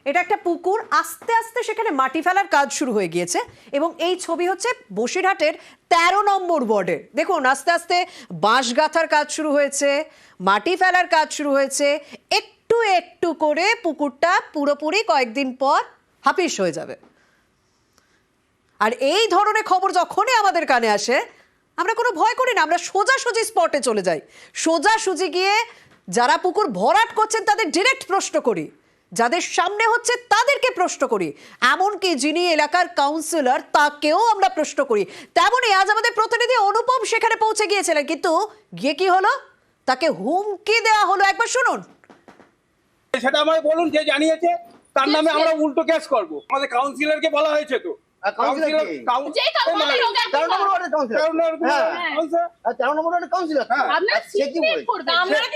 এটা একটা পুকুর, আস্তে আস্তে সেখানে মাটি ফেলার কাজ শুরু হয়ে গিয়েছে এবং এই ছবি হচ্ছে বসিরহাটের ১৩ নম্বর ওয়ার্ডের। দেখুন আস্তে আস্তে বাঁশ গাঁথার কাজ শুরু হয়েছে, মাটি ফেলার কাজ শুরু হয়েছে, একটু একটু করে পুকুরটা পুরোপুরি কয়েকদিন পর হাপিস হয়ে যাবে। আর এই ধরনের খবর যখনই আমাদের কানে আসে আমরা কোনো ভয় করি না, আমরা সোজাসুজি স্পটে চলে যাই, সোজাসুজি গিয়ে যারা পুকুর ভরাট করছেন তাদের ডিরেক্ট প্রশ্ন করি, যাদের সামনে হচ্ছে তাদেরকে প্রশ্ন করি, এমনকি যিনি এলাকার কাউন্সিলর তাকেও আমরা প্রশ্ন করি। তেমনই আজ আমাদের প্রতিনিধি অনুপম সেখানে পৌঁছে গিয়েছিলেন, কিন্তু গিয়ে কি হলো, তাকে হুমকি দেওয়া হলো। একবার শুনুন। সেটা আমায় বলুন, যে জানিয়েছে তার নামে আমরা উল্টো কেস করব। আমাদের কাউন্সিলরকে বলা হয়েছে তো,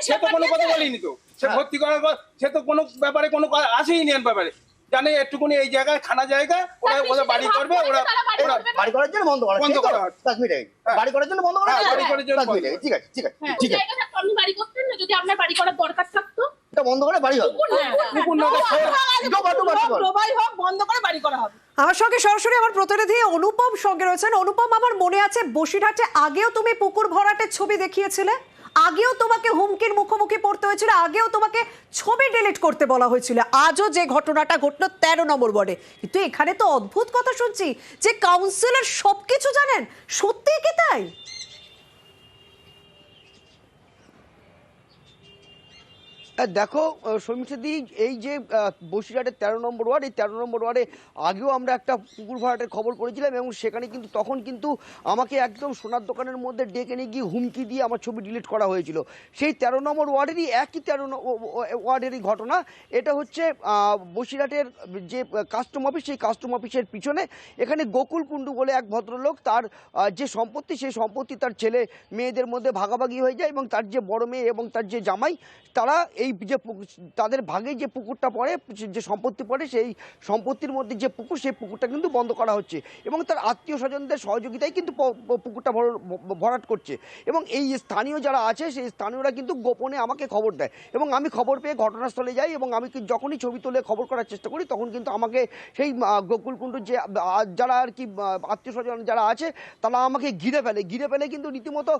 সে তো কোনো কথা বলিনি তো, সে ভর্তি করার সে তো কোনো ব্যাপারে কোনো আসেই নি ব্যাপারে। জানে একটুকুনি এই জায়গায় খানা জায়গা ওরা ওদের বাড়ি করবে, ওরা বাড়ি করার জন্য বন্ধ করা বাড়ি করার জন্য বন্ধ করা। ঠিক আছে ঠিক আছে ঠিক আছে, আপনি বাড়ি করতেন না, যদি আপনার বাড়ি করার দরকার থাকতো এটা বন্ধ করে বাড়ি হবে, বন্ধ করে বাড়ি করা হবে। আমার সঙ্গে সরাসরি আমার প্রতিনিধি অনুপম সঙ্গে রয়েছেন। অনুপম, আমার মনে আছে বসিরহাটে আগেও তুমি পুকুর ভরাটের ছবি দেখিয়েছিলে, আগেও তোমাকে হুমকির মুখোমুখি পড়তে হয়েছিল, আগেও তোমাকে ছবি ডিলিট করতে বলা হয়েছিল। আজও যে ঘটনাটা ঘটলো ১৩ নম্বর ওয়ার্ডে, কিন্তু এখানে তো অদ্ভুত কথা শুনছি যে কাউন্সিলর সবকিছু জানেন। সত্যিই কি তাই? দেখো সমীক্ষাদি, এই যে বসিরহাটের ১৩ নম্বর ওয়ার্ড, এই ১৩ নম্বর ওয়ার্ডে আগেও আমরা একটা পুকুর ভরাটের খবর করেছিলাম এবং সেখানে কিন্তু তখন কিন্তু আমাকে একদম সোনার দোকানের মধ্যে ডেকে নিয়ে গিয়ে হুমকি দিয়ে আমার ছবি ডিলিট করা হয়েছিল। সেই ১৩ নম্বর ওয়ার্ডেরই একই ১৩ ওয়ার্ডেরই ঘটনা। এটা হচ্ছে বসিরহাটের যে কাস্টম অফিস, সেই কাস্টম অফিসের পিছনে এখানে গোকুল কুণ্ডু বলে এক ভদ্রলোক, তার যে সম্পত্তি, সেই সম্পত্তি তার ছেলে মেয়েদের মধ্যে ভাগাভাগি হয়ে যায় এবং তার যে বড় মেয়ে এবং তার যে জামাই, তারা এই যে তাদের ভাগে যে পুকুরটা পড়ে, যে সম্পত্তি পড়ে, সেই সম্পত্তির মধ্যে যে পুকুর, সেই পুকুরটা কিন্তু বন্ধ করা হচ্ছে এবং তার আত্মীয় স্বজনদের সহযোগিতায় কিন্তু পুকুরটা ভরাট করছে। এবং এই স্থানীয় যারা আছে, সেই স্থানীয়রা কিন্তু গোপনে আমাকে খবর দেয় এবং আমি খবর পেয়ে ঘটনাস্থলে যাই এবং আমি যখনই ছবি তুলে খবর করার চেষ্টা করি, তখন কিন্তু আমাকে সেই গোকুলকুণ্ডুর যে যারা আর কি আত্মীয় স্বজন যারা আছে, তারা আমাকে ঘিরে ফেলে কিন্তু রীতিমতো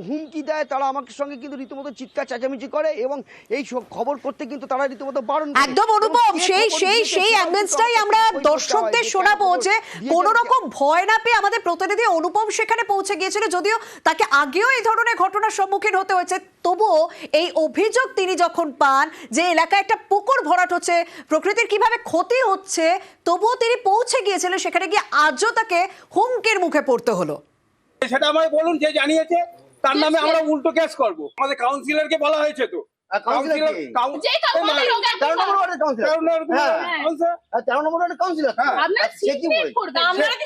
হুমকি দেয়। তারা আমার সঙ্গে কিন্তু রীতিমতো চিৎকার চেঁচামেচি করে এবং এই খবর করতে কিন্তু তারা রীতিমতো বারণ করে। একদম অনুপম, সেই অ্যাম্বিয়েন্সটাই আমরা দর্শকদের শোনাবো যে কোনো রকম ভয় না পেয়ে আমাদের প্রতিনিধি অনুপম সেখানে পৌঁছে গিয়েছিল। যদিও তাকে আগেও এই ধরনের ঘটনার সম্মুখীন হতে হয়েছে, তবুও এই অভিযোগ তিনি যখন পান যে এলাকায় একটা পুকুর ভরাট হচ্ছে, প্রকৃতির কিভাবে ক্ষতি হচ্ছে, তবুও তিনি পৌঁছে গিয়েছিলেন সেখানে গিয়ে আজও তাকে হুমকির মুখে পড়তে হলো। সেটা আমায় বলুন, যে জানিয়েছে তার নামে আমরা উল্টো কেস করব। আমাদের কাউন্সিলরকে বলা হয়েছে তো,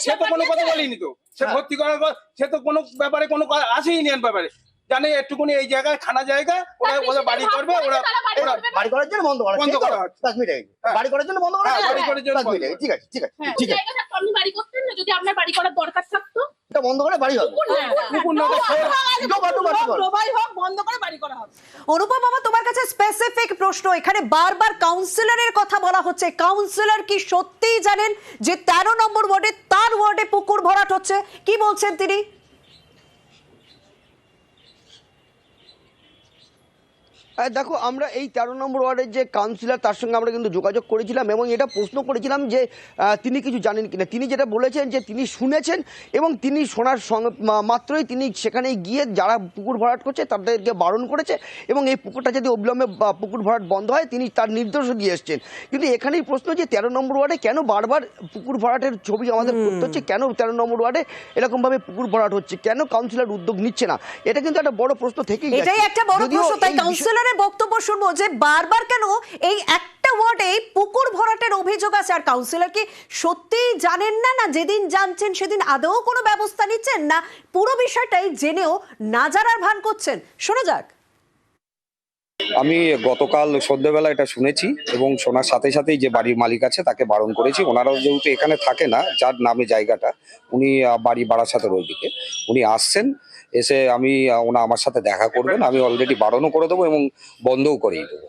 সে তো কোনো কথা বলিনি তো, সে ভর্তি করার সে তো কোনো ব্যাপারে কোনো আসেই নি ব্যাপারে। জানে একটুকুনি এই জায়গায় খানা জায়গা ওরা ওদের বাড়ি করবে, ওরা বাড়ি করার জন্য বন্ধ করা বাড়ি করার জন্য বন্ধ করা। ঠিক আছে ঠিক আছে ঠিক আছে, আপনি বাড়ি করতেন না, যদি আপনার বাড়ি করার দরকার থাকতো এটা বন্ধ করে বাড়ি হবে, বন্ধ করে বাড়ি করা হবে। অনুপম, আমার তোমার কাছে স্পেসিফিক প্রশ্ন, এখানে বারবার কাউন্সিলরের কথা বলা হচ্ছে, কাউন্সিলর কি সত্যিই জানেন যে ১৩ নম্বর ওয়ার্ডে তার ওয়ার্ডে পুকুর ভরাট হচ্ছে? কি বলছেন তিনি? দেখো, আমরা এই ১৩ নম্বর ওয়ার্ডের যে কাউন্সিলর, তার সঙ্গে আমরা কিন্তু যোগাযোগ করেছিলাম এবং এটা প্রশ্ন করেছিলাম যে তিনি কিছু জানেন কিনা। তিনি যেটা বলেছেন যে তিনি শুনেছেন এবং তিনি শোনার মাত্রই তিনি সেখানে গিয়ে যারা পুকুর ভরাট করছে তাদেরকে বারণ করেছে এবং এই পুকুরটা যদি অবিলম্বে পুকুর ভরাট বন্ধ হয় তিনি তার নির্দেশও দিয়ে এসছেন। কিন্তু এখানেই প্রশ্ন যে ১৩ নম্বর ওয়ার্ডে কেন বারবার পুকুর ভরাটের ছবি আমাদের করতে হচ্ছে, কেন ১৩ নম্বর ওয়ার্ডে এরকমভাবে পুকুর ভরাট হচ্ছে, কেন কাউন্সিলর উদ্যোগ নিচ্ছে না, এটা কিন্তু একটা বড় প্রশ্ন থেকেই যাচ্ছে। এটাই একটা বড় প্রশ্ন। তাই কাউন্সিলরের বক্তব্য শুনবো যে বারবার কেন এই একটা ওয়ার্ডে পুকুর ভরাটের অভিযোগ আছে, আর কাউন্সিলর কি সত্যিই জানেন না, না যেদিন জানছেন সেদিন আদৌ কোনো ব্যবস্থা নিচ্ছেন না, পুরো বিষয়টাই জেনেও না জানার ভান করছেন? শোনা যাক। আমি গতকাল সন্ধ্যেবেলা এটা শুনেছি এবং শোনার সাথে সাথেই যে বাড়ির মালিক আছে তাকে বারণ করেছি। ওনারাও যেহেতু এখানে থাকে না, যার নামে জায়গাটা, উনি বাড়ি বারাসাতের ওইদিকে, উনি আসছেন, এসে আমার সাথে দেখা করবেন, আমি অলরেডি বারণও করে দেবো এবং বন্ধও করেই দেবো।